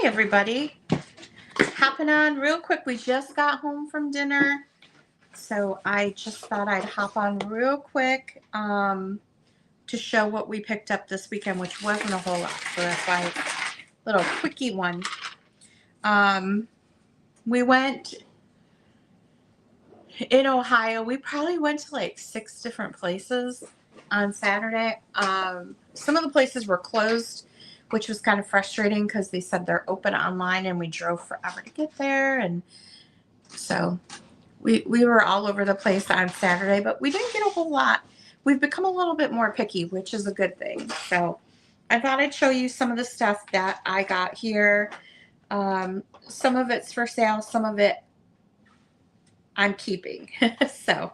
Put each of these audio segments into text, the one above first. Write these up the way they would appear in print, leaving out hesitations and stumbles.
everybody. Hopping on real quick. We just got home from dinner. So I just thought I'd hop on real quick to show what we picked up this weekend, which wasn't a whole lot. So that's why little quickie one. We went in Ohio. We probably went to like 6 different places on Saturday. Some of the places were closed, which was kind of frustrating because they said they're open online and we drove forever to get there. And so we were all over the place on Saturday, but we didn't get a whole lot. We've become a little bit more picky, which is a good thing. So I thought I'd show you some of the stuff that I got here. Some of it's for sale, some of it I'm keeping. So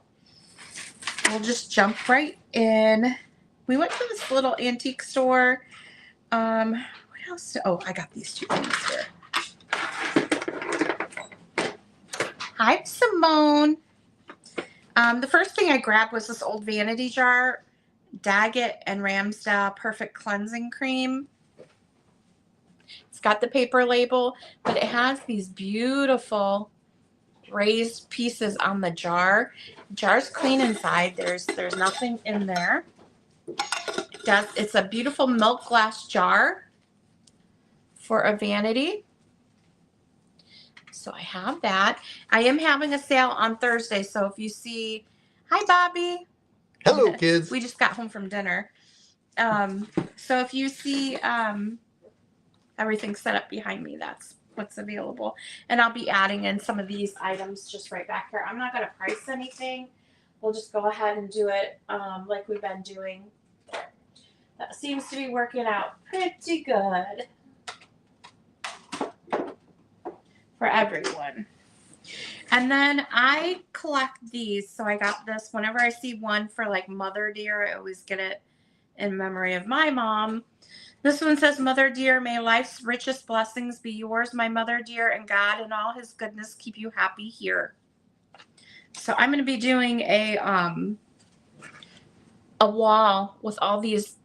we'll just jump right in. We went to this little antique store. What else? Oh, I got these 2 things here. Hi, Simone. The first thing I grabbed was this old vanity jar, Daggett and Ramsdale Perfect Cleansing Cream. It's got the paper label, but it has these beautiful raised pieces on the jar. The jar's clean inside. There's nothing in there. It's a beautiful milk glass jar for a vanity. So I have that. I am having a sale on Thursday. So if you see, hi Bobby. Hello kids. We just got home from dinner. So if you see everything set up behind me, that's what's available. And I'll be adding in some of these items just right back here. I'm not going to price anything. We'll just go ahead and do it like we've been doing. That seems to be working out pretty good for everyone. And then I collect these. So I got this whenever I see one for like Mother Dear, I always get it in memory of my mom. This one says, Mother Dear, may life's richest blessings be yours, my Mother Dear, and God and all his goodness keep you happy here. So I'm going to be doing a wall with all these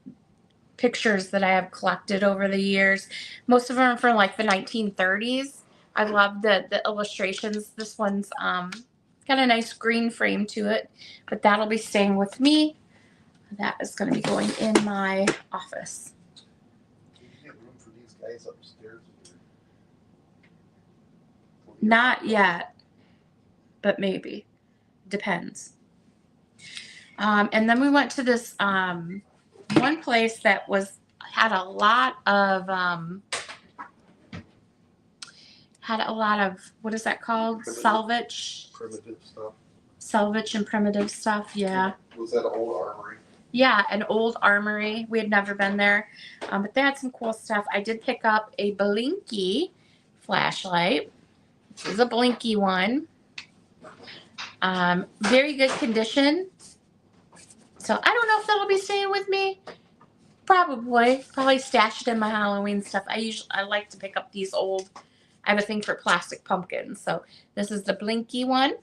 pictures that I have collected over the years. Most of them are from like the 1930s. I love the illustrations. This one's got a nice green frame to it, but that'll be staying with me. That is going to be going in my office. Can you get room for these guys upstairs? Not yet, but maybe. Depends. And then we went to this one place that had a lot of what is that called? Salvage. Primitive stuff. Salvage and primitive stuff. Yeah. Was that an old armory? Yeah, an old armory. We had never been there, but they had some cool stuff. I did pick up a Blinky flashlight. This is a Blinky one. Very good condition. So I don't know if that'll be staying with me. Probably stash it in my Halloween stuff. I like to pick up these old. I have a thing for plastic pumpkins. So this is the Blinky one.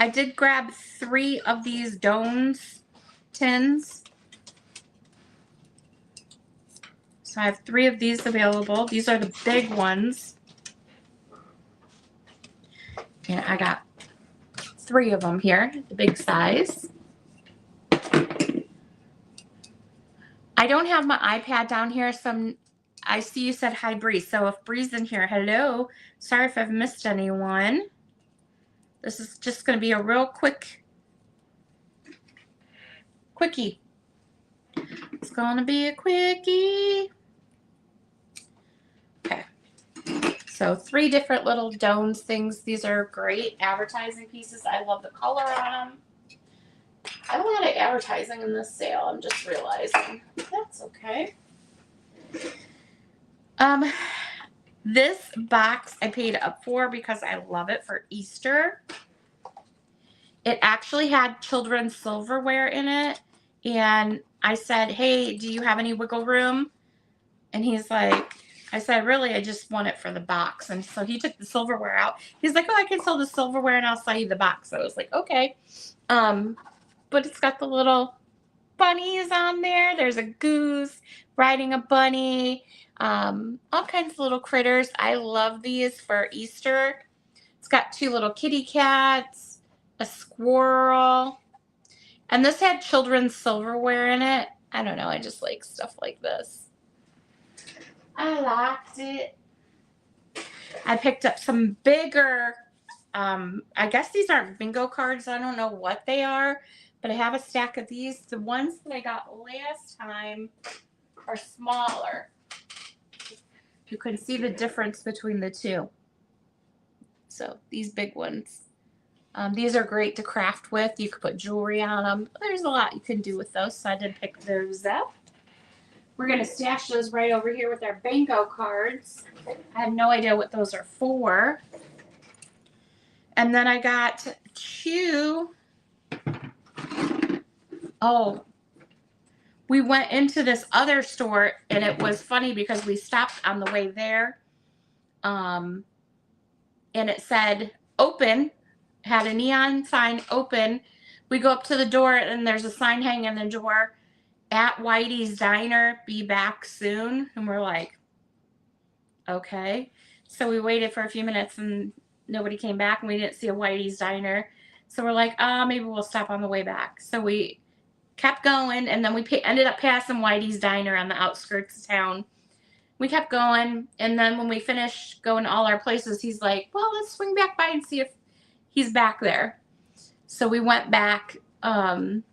I did grab 3 of these Dones tins. So I have 3 of these available. These are the big ones. And I got 3 of them here, the big size. I don't have my iPad down here, so I see you said hi, Bree. So if Bree's in here, hello. Sorry if I've missed anyone. This is just going to be a real quickie. It's going to be a quickie. Okay. So 3 different little Dones things. These are great advertising pieces. I love the color on them. I have a lot of advertising in this sale. I'm just realizing. That's okay. This box I paid up for because I love it for Easter. It actually had children's silverware in it. And I said, hey, do you have any wiggle room? And he's like, I said, really, I just want it for the box. And so he took the silverware out. He's like, oh, I can sell the silverware and I'll sell you the box. So I was like, okay. But it's got the little bunnies on there. There's a goose riding a bunny. All kinds of little critters. I love these for Easter. It's got 2 little kitty cats, a squirrel, and this had children's silverware in it. I don't know. I just like stuff like this. I liked it. I picked up some bigger, I guess these aren't bingo cards. I don't know what they are, but I have a stack of these. The ones that I got last time are smaller. You can see the difference between the two. So these big ones. These are great to craft with. You could put jewelry on them. There's a lot you can do with those, so I did pick those up. We're going to stash those right over here with our bingo cards. I have no idea what those are for. And then I got 2. Oh, we went into this other store, and it was funny because we stopped on the way there. And it said open, had a neon sign open. We go up to the door, and there's a sign hanging in the door, at Whitey's Diner, be back soon. And we're like, okay. So we waited for a few minutes and nobody came back, and we didn't see a Whitey's Diner. So we're like, maybe we'll stop on the way back. So we kept going, and then we ended up passing Whitey's Diner on the outskirts of town. We kept going, and then when we finished going to all our places, he's like, well, let's swing back by and see if he's back there. So we went back, and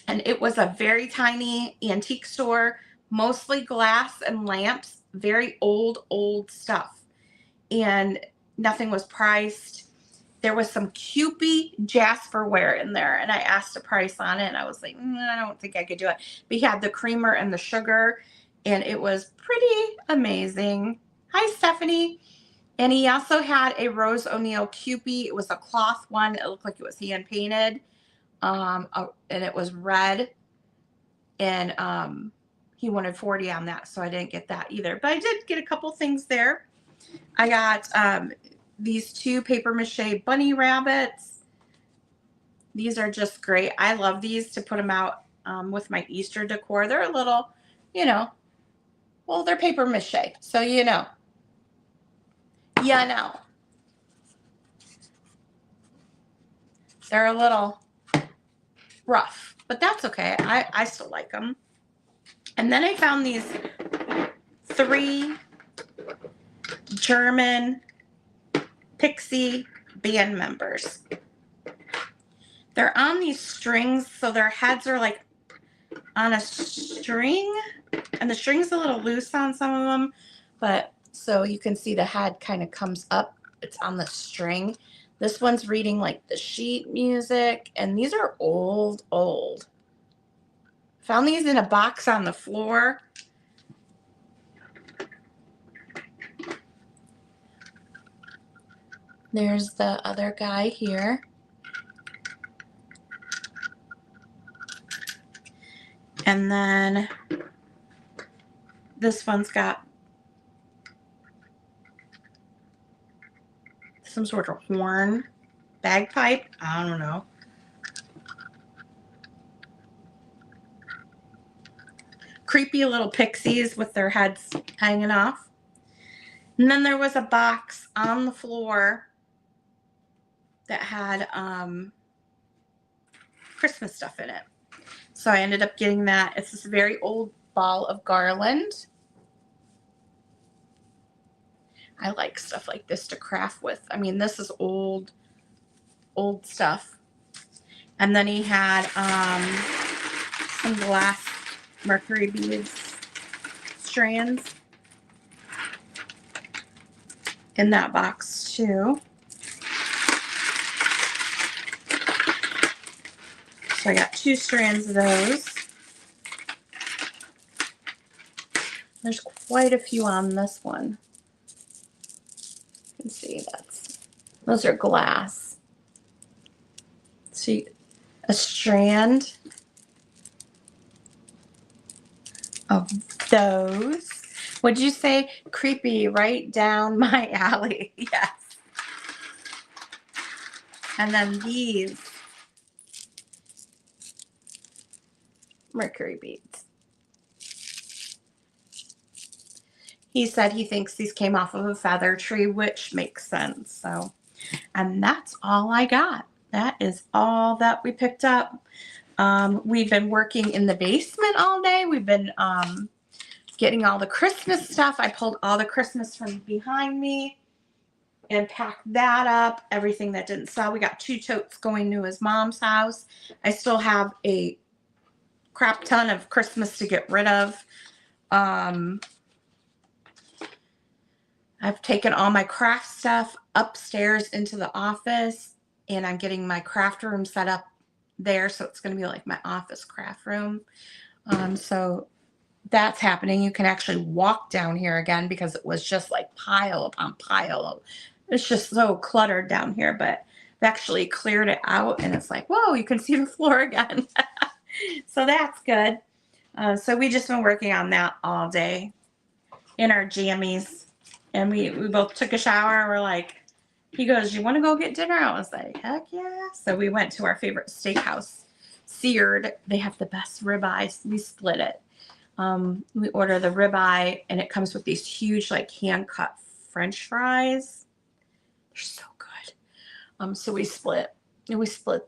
it was a very tiny antique store, mostly glass and lamps, very old stuff. And nothing was priced. There was some Quickie Jasperware in there, and I asked a price on it, and I was like, I don't think I could do it. But he had the creamer and the sugar, and it was pretty amazing. Hi, Stephanie. And he also had a Rose O'Neil Quickie. It was a cloth one. It looked like it was hand painted, and it was red. And he wanted 40 on that, so I didn't get that either. But I did get a couple things there. I got these 2 paper mache bunny rabbits. These are just great. I love these to put them out with my Easter decor. They're a little, well, they're paper mache, so they're a little rough, but that's okay. I still like them. And then I found these 3 German pixie band members. They're on these strings, so their heads are like on a string, and the string's a little loose on some of them, but so you can see the head kind of comes up. It's on the string. This one's reading like the sheet music, and these are old. Found these in a box on the floor. There's the other guy here. And then this one's got some sort of horn, bagpipe, I don't know. Creepy little pixies with their heads hanging off. And then there was a box on the floor that had Christmas stuff in it. So I ended up getting that. It's this very old ball of garland. I like stuff like this to craft with. I mean, this is old stuff. And then he had some glass mercury beads strands in that box too. So I got 2 strands of those. There's quite a few on this one. You can see those are glass. See, a strand of those. Would you say creepy? Right down my alley. Yes. And then these Mercury beads. He said he thinks these came off of a feather tree, which makes sense. So, and that's all I got. That is all that we picked up. We've been working in the basement all day. We've been getting all the Christmas stuff. I pulled all the Christmas from behind me and packed that up. Everything that didn't sell. We got 2 totes going to his mom's house. I still have a crap ton of Christmas to get rid of. I've taken all my craft stuff upstairs into the office, and I'm getting my craft room set up there. So it's going to be like my office craft room. So that's happening. You can actually walk down here again because it was just like pile upon pile. It's just so cluttered down here, but I've actually cleared it out and it's like, whoa, you can see the floor again. So that's good. So we just been working on that all day in our jammies. And we both took a shower and we're like, he goes, you want to go get dinner? I was like, heck yeah. So we went to our favorite steakhouse, Seared. They have the best ribeye. We split it. We order the ribeye and it comes with these huge like hand cut French fries. They're so good. So we split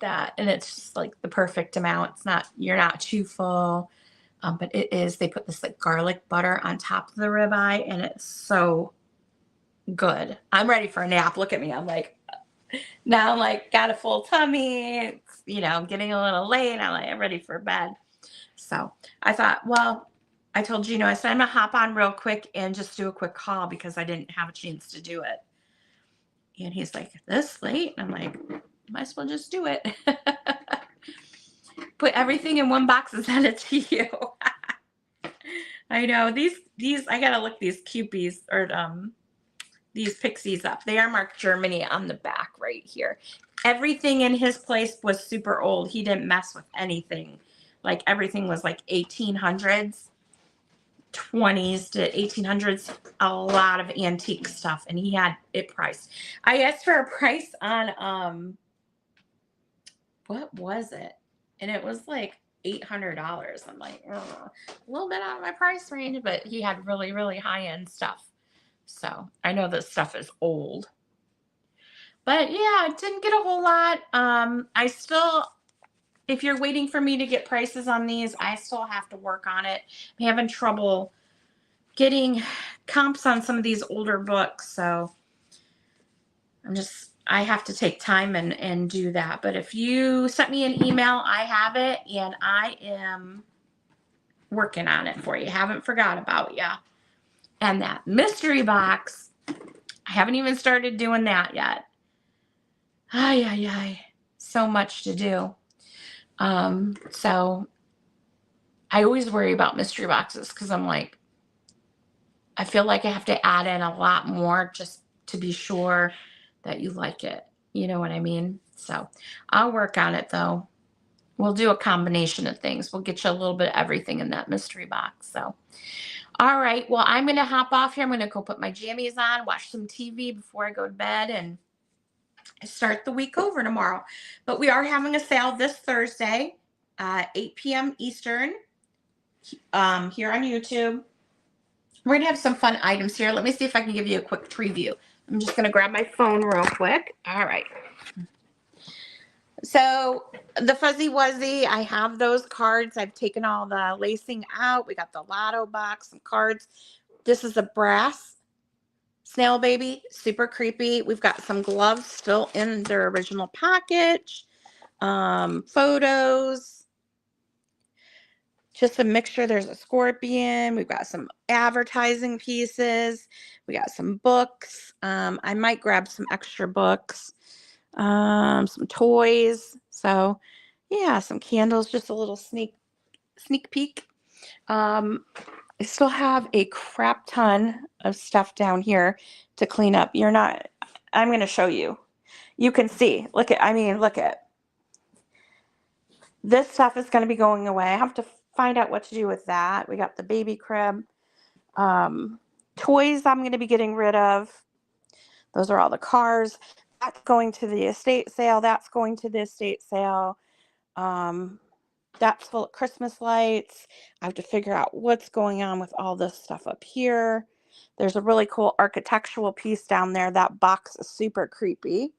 that and it's just like the perfect amount. It's not, you're not too full. But it is, they put this like garlic butter on top of the ribeye and it's so good. I'm ready for a nap. Look at me. I'm like, now I'm like, got a full tummy. It's, you know, I'm getting a little late. I'm ready for bed. So I thought, well, I told Gino, I said, I'm going to hop on real quick and just do a quick call because I didn't have a chance to do it. And he's like, this late? I'm like, might as well just do it. Put everything in one box and send it to you. I know these, I got to look these cupies or, these pixies up. They are marked Germany on the back right here. Everything in his place was super old. He didn't mess with anything. Like everything was like 1800s, 20s to 1800s, a lot of antique stuff. And he had it priced. I asked for a price on, what was it? And it was like $800. I'm like, a little bit out of my price range, but he had really, really high end stuff. So I know this stuff is old, but yeah, I didn't get a whole lot. I still, if you're waiting for me to get prices on these, I still have to work on it. I'm having trouble getting comps on some of these older books. So I have to take time and do that. But if you sent me an email, I have it and I am working on it for you. Haven't forgot about you. And that mystery box, I haven't even started doing that yet. Ay. So much to do. So I always worry about mystery boxes because I'm like, I feel like I have to add in a lot more just to be sure that you like it. You know what I mean? So I'll work on it though. We'll do a combination of things. We'll get you a little bit of everything in that mystery box. So, all right. Well, I'm going to hop off here. I'm going to go put my jammies on, watch some TV before I go to bed and start the week over tomorrow. But we are having a sale this Thursday, 8 p.m. Eastern, here on YouTube. We're going to have some fun items here. Let me see if I can give you a quick preview. I'm just going to grab my phone real quick. All right. So the Fuzzy Wuzzy, I have those cards. I've taken all the lacing out. We got the Lotto box, some cards. This is a brass snail baby, super creepy. We've got some gloves still in their original package. Photos. Just a mixture. There's a scorpion. We've got some advertising pieces. We got some books. I might grab some extra books. Some toys. So yeah, some candles, just a little sneak peek. I still have a crap ton of stuff down here to clean up. I'm going to show you. You can see, look at this stuff is going to be going away. I have to find out what to do with that. We got the baby crib. Toys I'm going to be getting rid of. Those are all the cars. That's going to the estate sale. That's going to the estate sale. That's full of Christmas lights. I have to figure out what's going on with all this stuff up here. There's a really cool architectural piece down there. That box is super creepy.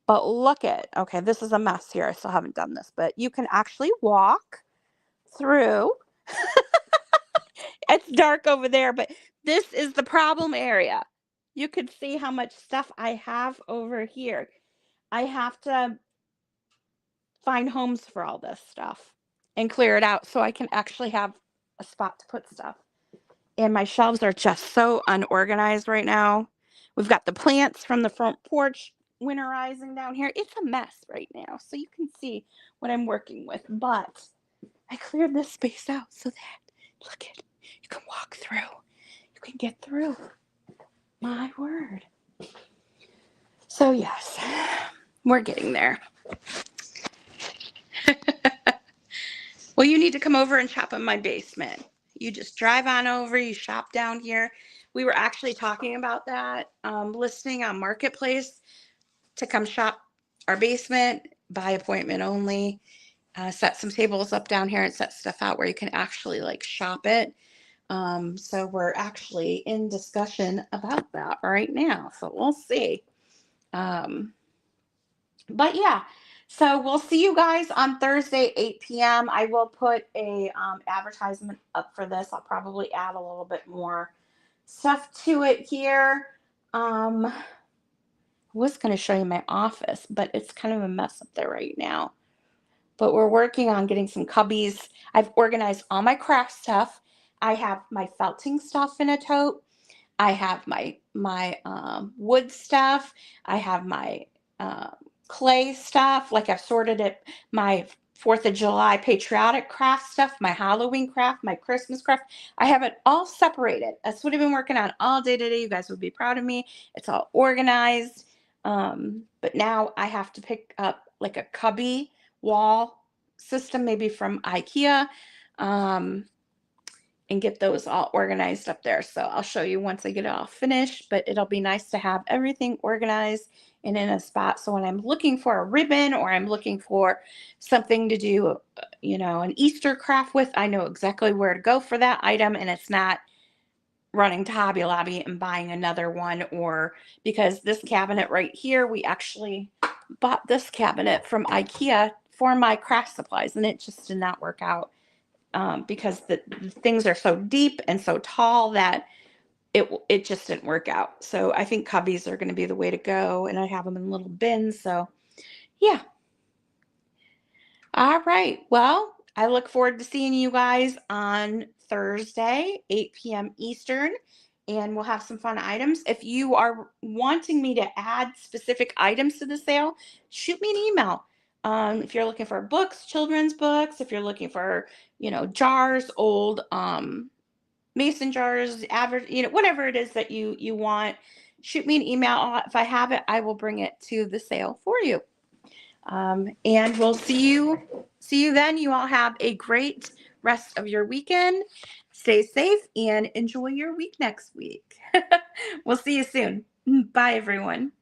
But look at, okay, this is a mess here. I still haven't done this, but you can actually walk through. It's dark over there, but this is the problem area. You can see how much stuff I have over here. I have to find homes for all this stuff and clear it out so I can actually have a spot to put stuff. And my shelves are just so unorganized right now. We've got the plants from the front porch winterizing down here. It's a mess right now, so you can see what I'm working with. But I cleared this space out so that, look at, you can walk through. You can get through. My word. So yes, we're getting there. Well, you need to come over and shop in my basement. You just drive on over, you shop down here. We were actually talking about that, listing on Marketplace to come shop our basement, by appointment only, set some tables up down here and set stuff out where you can actually like shop it. So we're actually in discussion about that right now. So we'll see. But yeah, so we'll see you guys on Thursday, 8 p.m. I will put a advertisement up for this. I'll probably add a little bit more stuff to it here. I was going to show you my office, but it's kind of a mess up there right now. But we're working on getting some cubbies. I've organized all my craft stuff. I have my felting stuff in a tote. I have my wood stuff. I have my clay stuff. Like I've sorted it. My 4th of July patriotic craft stuff, my Halloween craft, my Christmas craft. I have it all separated. That's what I've been working on all day today. You guys would be proud of me. It's all organized. But now I have to pick up like a cubby wall system, maybe from IKEA. And get those all organized up there. So I'll show you once I get it all finished, but it'll be nice to have everything organized and in a spot. So when I'm looking for a ribbon or I'm looking for something to do, an Easter craft with, I know exactly where to go for that item, and it's not running to Hobby Lobby and buying another one, or because this cabinet right here, we actually bought this cabinet from IKEA for my craft supplies, and it just did not work out. Because the things are so deep and so tall that it just didn't work out. So I think cubbies are going to be the way to go, and I have them in little bins. So yeah. All right. Well, I look forward to seeing you guys on Thursday, 8 p.m. Eastern, and we'll have some fun items. If you are wanting me to add specific items to the sale, shoot me an email. If you're looking for books, children's books, if you're looking for, jars, old mason jars, whatever it is that you want, shoot me an email. If I have it, I will bring it to the sale for you. And we'll see you then. You all have a great rest of your weekend. Stay safe and enjoy your week next week. We'll see you soon. Bye, everyone.